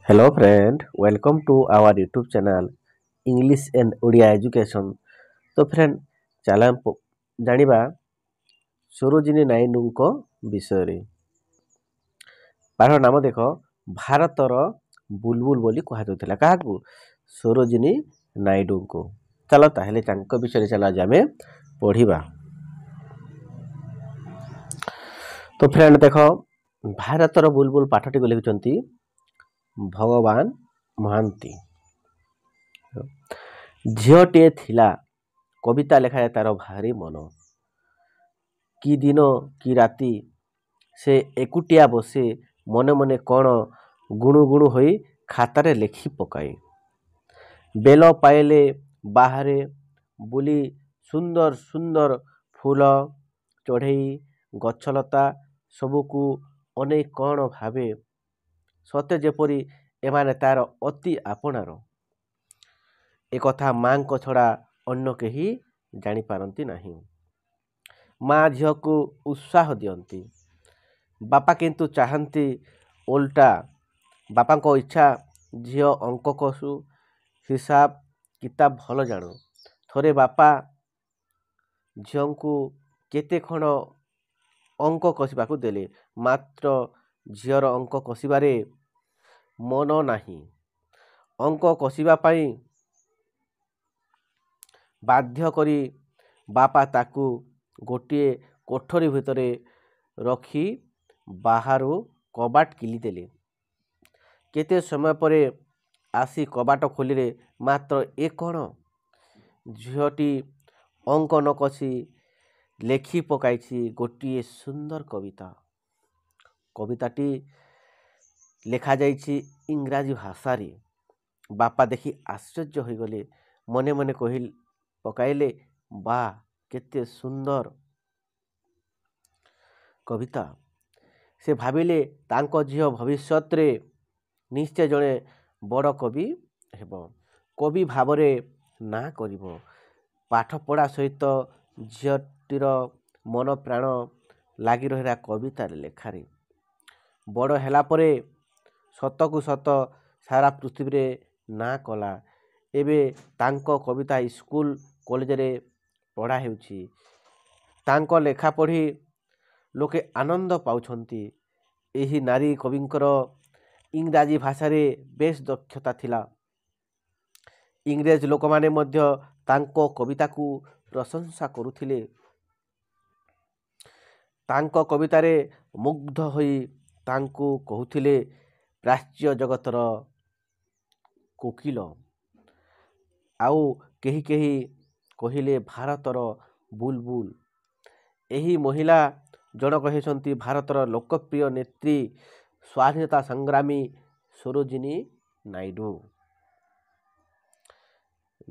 Hello friend, welcome to our YouTube channel English and Odia Education. तो friend ଚାଲ ଜାଣିବା ସରୋଜିନୀ ନାଇଡୁଙ୍କ ବିଷୟରେ। ତାର ନାମ ଦେଖ ଭାରତର ବୁଲବୁଲ ବୋଲି କୁହାଯାଉଥିଲା କାହାକୁ? ସରୋଜିନୀ ନାଇଡୁଙ୍କୁ। ଚାଲ ତାହେଲେ ତାଙ୍କ ବିଷୟରେ ଚାଲ ଆଜି ଆମେ ପଢ଼ିବା। ତ ଫ୍ରେଣ୍ଡ ଦେଖ ଭାରତର ବୁଲବୁଲ ପାଠଟିକୁ ଲେଖିଛନ୍ତି ଭଗବାନ ମହାନ୍ତି। ଝିଅଟିଏ ଥିଲା କବିତା ଲେଖାଏ ତାର ଭାରି ମନ। କି ଦିନ କି ରାତି ସେ ଏକୁଟିଆ ବସେ ମନେ ମନେ କ'ଣ ଗୁଣୁ ଗୁଣୁ ହୋଇ ଖାତାରେ ଲେଖି ପକାଏ। ବେଲ ପାଇଲେ ବାହାରେ ବୁଲି ସୁନ୍ଦର ସୁନ୍ଦର ଫୁଲ ଚଢ଼େଇ ଗଛଲତା ସବୁକୁ ଅନେକ କ'ଣ ଭାବେ ସତେ ଯେପରି ଏମାନେ ତାର ଅତି ଆପଣାର। ଏକଥା ମାଙ୍କ ଛଡ଼ା ଅନ୍ୟ କେହି ଜାଣିପାରନ୍ତି ନାହିଁ। ମା ଝିଅକୁ ଉତ୍ସାହ ଦିଅନ୍ତି। ବାପା କିନ୍ତୁ ଚାହାନ୍ତି ଓଲଟା। ବାପାଙ୍କ ଇଚ୍ଛା ଝିଅ ଅଙ୍କ କଷୁ ହିସାବ କିତାବ ଭଲ ଜାଣୁ। ଥରେ ବାପା ଝିଅଙ୍କୁ କେତେ ଖଣ୍ଡ ଅଙ୍କ କଷିବାକୁ ଦେଲେ, ମାତ୍ର ଝିଅର ଅଙ୍କ କଷିବାରେ ମନ ନାହିଁ। ଅଙ୍କ କଷିବା ପାଇଁ ବାଧ୍ୟ କରି ବାପା ତାକୁ ଗୋଟିଏ କୋଠରୀ ଭିତରେ ରଖି ବାହାରୁ କବାଟ କିଳିଦେଲେ। କେତେ ସମୟ ପରେ ଆସି କବାଟ ଖୋଲିଲେ, ମାତ୍ର ଏ କ'ଣ? ଝିଅଟି ଅଙ୍କ ନ କଷି ଲେଖି ପକାଇଛି ଗୋଟିଏ ସୁନ୍ଦର କବିତା। କବିତାଟି ଲେଖାଯାଇଛି ଇଂରାଜୀ ଭାଷାରେ। ବାପା ଦେଖି ଆଶ୍ଚର୍ଯ୍ୟ ହୋଇଗଲେ। ମନେ ମନେ ପକାଇଲେ, ବା କେତେ ସୁନ୍ଦର କବିତା। ସେ ଭାବିଲେ ତାଙ୍କ ଝିଅ ଭବିଷ୍ୟତରେ ନିଶ୍ଚୟ ଜଣେ ବଡ଼ କବି ହେବ, କବି ଭାବରେ ନାଁ କରିବ। ପାଠପଢ଼ା ସହିତ ଝିଅଟିର ମନ ପ୍ରାଣ ଲାଗି ରହିଲା କବିତାରେ ଲେଖାରେ। ବଡ଼ ହେଲା ପରେ ସତକୁ ସତ ସାରା ପୃଥିବୀରେ ନାଁ କଲା। ଏବେ ତାଙ୍କ କବିତା ସ୍କୁଲ କଲେଜରେ ପଢ଼ା ହେଉଛି। ତାଙ୍କ ଲେଖା ପଢ଼ି ଲୋକେ ଆନନ୍ଦ ପାଉଛନ୍ତି। ଏହି ନାରୀ କବିଙ୍କର ଇଂରାଜୀ ଭାଷାରେ ବେଶ ଦକ୍ଷତା ଥିଲା। ଇଂରେଜ ଲୋକମାନେ ମଧ୍ୟ ତାଙ୍କ କବିତାକୁ ପ୍ରଶଂସା କରୁଥିଲେ। ତାଙ୍କ କବିତାରେ ମୁଗ୍ଧ ହୋଇ ତାଙ୍କୁ କହୁଥିଲେ ପ୍ରାଚ୍ୟ ଜଗତର କୋକିଲ। ଆଉ କେହି କେହି କହିଲେ ଭାରତର ବୁଲବୁଲ। ଏହି ମହିଳା ଜଣକ ହେଉଛନ୍ତି ଭାରତର ଲୋକପ୍ରିୟ ନେତ୍ରୀ ସ୍ୱାଧୀନତା ସଂଗ୍ରାମୀ ସରୋଜିନୀ ନାଇଡୁ।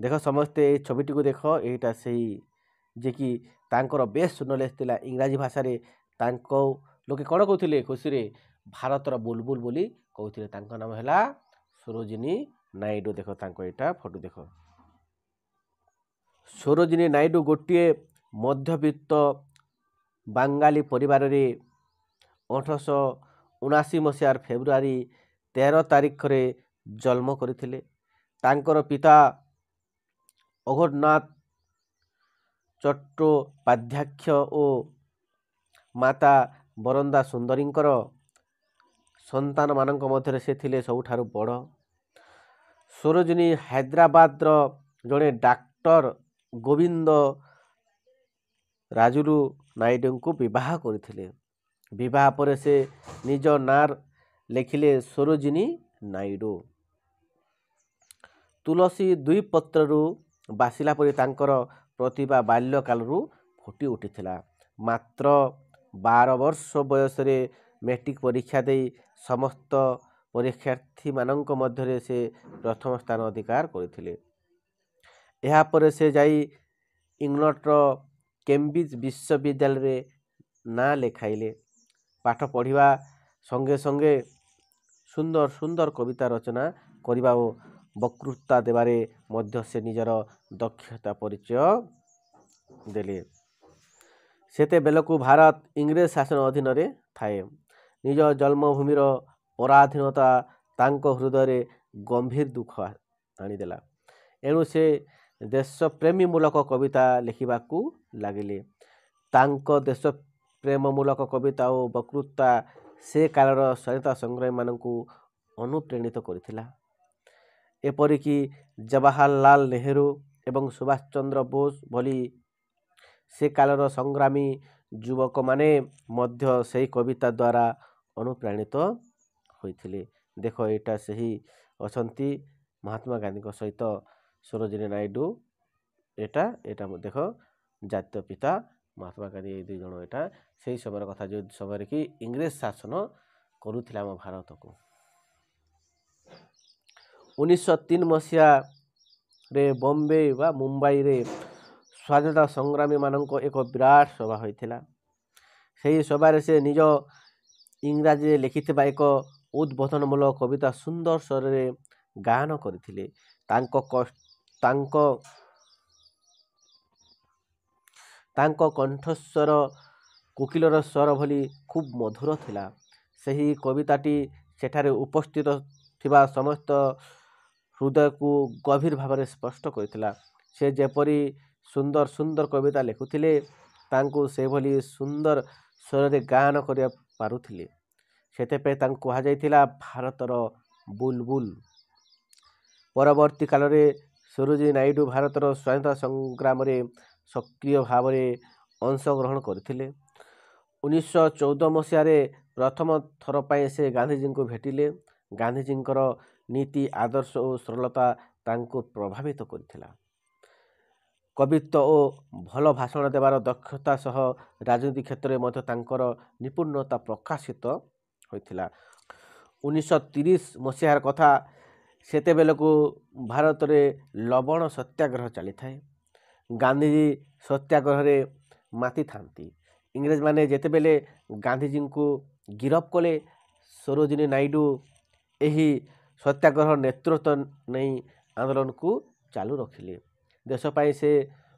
ଦେଖ ସମସ୍ତେ এই ছবিটিକୁ ଦେଖ, ଏଇଟା ସେଇ ଯିଏକି ତାଙ୍କର ବେଶ ନଲେଜ ଥିଲା ଇଂରାଜୀ ଭାଷାରେ। ତାଙ୍କ ଲୋକେ କ'ଣ କହୁଥିଲେ ଖୁସିରେ? ଭାରତର ବୁଲବୁଲ ବୋଲି କହୁଥିଲେ। ତାଙ୍କ ନାମ ହେଲା ସରୋଜିନୀ ନାଇଡୁ। ଦେଖ ତାଙ୍କ ଏଇଟା ଫଟୋ ଦେଖ। ସରୋଜିନୀ ନାଇଡୁ ଗୋଟିଏ ମଧ୍ୟବିତ୍ତ ବାଙ୍ଗାଲୀ ପରିବାରରେ 1879 ମସିହାର ଫେବୃଆରୀ 13 ତାରିଖରେ ଜନ୍ମ କରିଥିଲେ। ତାଙ୍କର ପିତା ଅଘୋରନାଥ ଚଟ୍ଟୋପାଧ୍ୟାୟ ଓ ମାତା ବରଦା ସୁନ୍ଦରୀଙ୍କର ସନ୍ତାନମାନଙ୍କ ମଧ୍ୟରେ ସେ ଥିଲେ ସବୁଠାରୁ ବଡ଼। ସରୋଜିନୀ ହାଇଦ୍ରାବାଦର ଜଣେ ଡାକ୍ତର ଗୋବିନ୍ଦ ରାଜୁଲୁ ନାଇଡୁଙ୍କୁ ବିବାହ କରିଥିଲେ। ବିବାହ ପରେ ସେ ନିଜ ନାଁ ଲେଖିଲେ ସରୋଜିନୀ ନାଇଡୁ। ତୁଳସୀ ଦୁଇ ପତ୍ରରୁ ବାସିଲା ପରି ତାଙ୍କର ପ୍ରତିଭା ବାଲ୍ୟକାଳରୁ ଫୁଟି ଉଠିଥିଲା। ମାତ୍ର 12 ବର୍ଷ ବୟସରେ ମେଟ୍ରିକ ପରୀକ୍ଷା ଦେଇ ସମସ୍ତ ପରୀକ୍ଷାର୍ଥୀମାନଙ୍କ ମଧ୍ୟରେ ସେ ପ୍ରଥମ ସ୍ଥାନ ଅଧିକାର କରିଥିଲେ। ଏହାପରେ ସେ ଯାଇ ଇଂଲଣ୍ଡର କେମ୍ବ୍ରିଜ ବିଶ୍ୱବିଦ୍ୟାଳୟରେ ନାଁ ଲେଖାଇଲେ। ପାଠ ପଢ଼ିବା ସଙ୍ଗେ ସଙ୍ଗେ ସୁନ୍ଦର ସୁନ୍ଦର କବିତା ରଚନା କରିବା ଓ ବକ୍ତୃତା ଦେବାରେ ମଧ୍ୟ ସେ ନିଜର ଦକ୍ଷତା ପରିଚୟ ଦେଲେ। ସେତେବେଳକୁ ଭାରତ ଇଂରେଜ ଶାସନ ଅଧୀନରେ ଥାଏ। ନିଜ ଜନ୍ମଭୂମିର ପରାଧୀନତା ତାଙ୍କ ହୃଦୟରେ ଗମ୍ଭୀର ଦୁଃଖ ଆଣିଦେଲା। ଏଣୁ ସେ ଦେଶପ୍ରେମୀମୂଳକ କବିତା ଲେଖିବାକୁ ଲାଗିଲେ। ତାଙ୍କ ଦେଶପ୍ରେମମୂଳକ କବିତା ଓ ବକ୍ତୃତା ସେ କାଳର ସ୍ୱାଧୀନତା ସଂଗ୍ରାମୀମାନଙ୍କୁ ଅନୁପ୍ରାଣିତ କରିଥିଲା। ଏପରିକି ଜବାହରଲାଲ ନେହେରୁ ଏବଂ ସୁଭାଷ ଚନ୍ଦ୍ର ବୋଷ ଭଳି ସେ କାଳର ସଂଗ୍ରାମୀ ଯୁବକମାନେ ମଧ୍ୟ ସେହି କବିତା ଦ୍ୱାରା ଅନୁପ୍ରାଣିତ ହୋଇଥିଲେ। ଦେଖ ଏଇଟା ସେହି ଅଛନ୍ତି ମହାତ୍ମା ଗାନ୍ଧୀଙ୍କ ସହିତ ସରୋଜିନୀ ନାଇଡୁ। ଏଇଟା ଦେଖ ଜାତୀୟ ପିତା ମହାତ୍ମା ଗାନ୍ଧୀ, ଏଇ ଦୁଇ ଜଣ ଏଇଟା ସେହି ସମୟର କଥା, ଯେଉଁ ସମୟରେ କି ଇଂରେଜ ଶାସନ କରୁଥିଲା ଆମ ଭାରତକୁ। 1903 ମସିହାରେ ବମ୍ବେ ବା ମୁମ୍ବାଇରେ ସ୍ୱାଧୀନତା ସଂଗ୍ରାମୀମାନଙ୍କ ଏକ ବିରାଟ ସଭା ହୋଇଥିଲା। ସେହି ସଭାରେ ସେ ନିଜ ଇଂରାଜୀରେ ଲେଖିଥିବା ଏକ ଉଦ୍ବୋଧନମୂଳକ କବିତା ସୁନ୍ଦର ସ୍ୱରରେ ଗାୟନ କରିଥିଲେ। ତାଙ୍କ କଣ୍ଠସ୍ୱର କୋକିଲର ସ୍ୱର ଭଳି ଖୁବ୍ ମଧୁର ଥିଲା। ସେହି କବିତାଟି ସେଠାରେ ଉପସ୍ଥିତ ଥିବା ସମସ୍ତ ହୃଦୟକୁ ଗଭୀର ଭାବରେ ସ୍ପଷ୍ଟ କରିଥିଲା। ସେ ଯେପରି ସୁନ୍ଦର ସୁନ୍ଦର କବିତା ଲେଖୁଥିଲେ, ତାଙ୍କୁ ସେଭଳି ସୁନ୍ଦର ସ୍ୱରରେ ଗାୟନ କରିବା ପାରୁଥିଲେ। ସେଥିପାଇଁ ତାଙ୍କୁ କୁହାଯାଇଥିଲା ଭାରତର ବୁଲବୁଲ। ପରବର୍ତ୍ତୀ କାଳରେ ସରୋଜିନୀ ନାଇଡୁ ଭାରତର ସ୍ୱାଧୀନତା ସଂଗ୍ରାମରେ ସକ୍ରିୟ ଭାବରେ ଅଂଶଗ୍ରହଣ କରିଥିଲେ। 1914 ମସିହାରେ ପ୍ରଥମ ଥର ପାଇଁ ସେ ଗାନ୍ଧିଜୀଙ୍କୁ ଭେଟିଲେ। ଗାନ୍ଧିଜୀଙ୍କର ନୀତି, ଆଦର୍ଶ ଓ ସରଳତା ତାଙ୍କୁ ପ୍ରଭାବିତ କରିଥିଲା। କବିତ୍ୱ ଓ ଭଲ ଭାଷଣ ଦେବାର ଦକ୍ଷତା ସହ ରାଜନୀତି କ୍ଷେତ୍ରରେ ମଧ୍ୟ ତାଙ୍କର ନିପୁଣତା ପ୍ରକାଶିତ ହୋଇଥିଲା। 1930 ମସିହାର କଥା, ସେତେବେଳକୁ ଭାରତରେ ଲବଣ ସତ୍ୟାଗ୍ରହ ଚାଲିଥାଏ। ଗାନ୍ଧିଜୀ ସତ୍ୟାଗ୍ରହରେ ମାତିଥାନ୍ତି। ଇଂରେଜମାନେ ଯେତେବେଳେ ଗାନ୍ଧିଜୀଙ୍କୁ ଗିରଫ କଲେ, ସରୋଜିନୀ ନାଇଡୁ ଏହି ସତ୍ୟାଗ୍ରହ ନେତୃତ୍ୱ ନେଇ ଆନ୍ଦୋଳନକୁ ଚାଲୁ ରଖିଲେ। ଦେଶ ପାଇଁ ସେ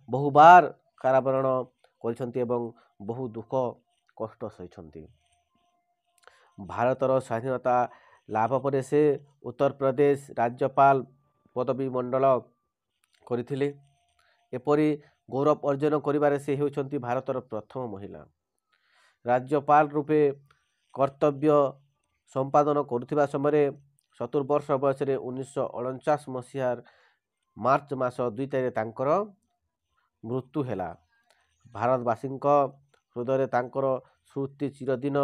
ବହୁବାର କାରାବରଣ କରିଛନ୍ତି ଏବଂ ବହୁ ଦୁଃଖ କଷ୍ଟ ସହିଛନ୍ତି। ଭାରତର ସ୍ୱାଧୀନତା ଲାଭ ପରେ ସେ ଉତ୍ତରପ୍ରଦେଶ ରାଜ୍ୟପାଳ ପଦବୀ ମଣ୍ଡଳ କରିଥିଲେ। ଏପରି ଗୌରବ ଅର୍ଜନ କରିବାରେ ସେ ହେଉଛନ୍ତି ଭାରତର ପ୍ରଥମ ମହିଳା। ରାଜ୍ୟପାଳ ରୂପେ କର୍ତ୍ତବ୍ୟ ସମ୍ପାଦନ କରୁଥିବା ସମୟରେ 70 ବର୍ଷ ବୟସରେ 1949 ମସିହାର ମାର୍ଚ୍ଚ ମାସ 2 ତାରିଖରେ ତାଙ୍କର ମୃତ୍ୟୁ ହେଲା। ଭାରତବାସୀଙ୍କ ହୃଦୟରେ ତାଙ୍କର ସ୍ମୃତି ଚିରଦିନ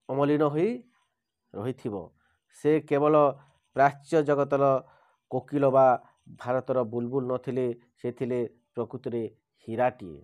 ଅମଳିନ ହୋଇ ରହିଥିବ। ସେ କେବଳ ପ୍ରାଚ୍ୟ ଜଗତର କୋକିଲ ବା ଭାରତର ବୁଲବୁଲ ନଥିଲେ, ସେ ଥିଲେ ପ୍ରକୃତରେ ହୀରାଟିଏ।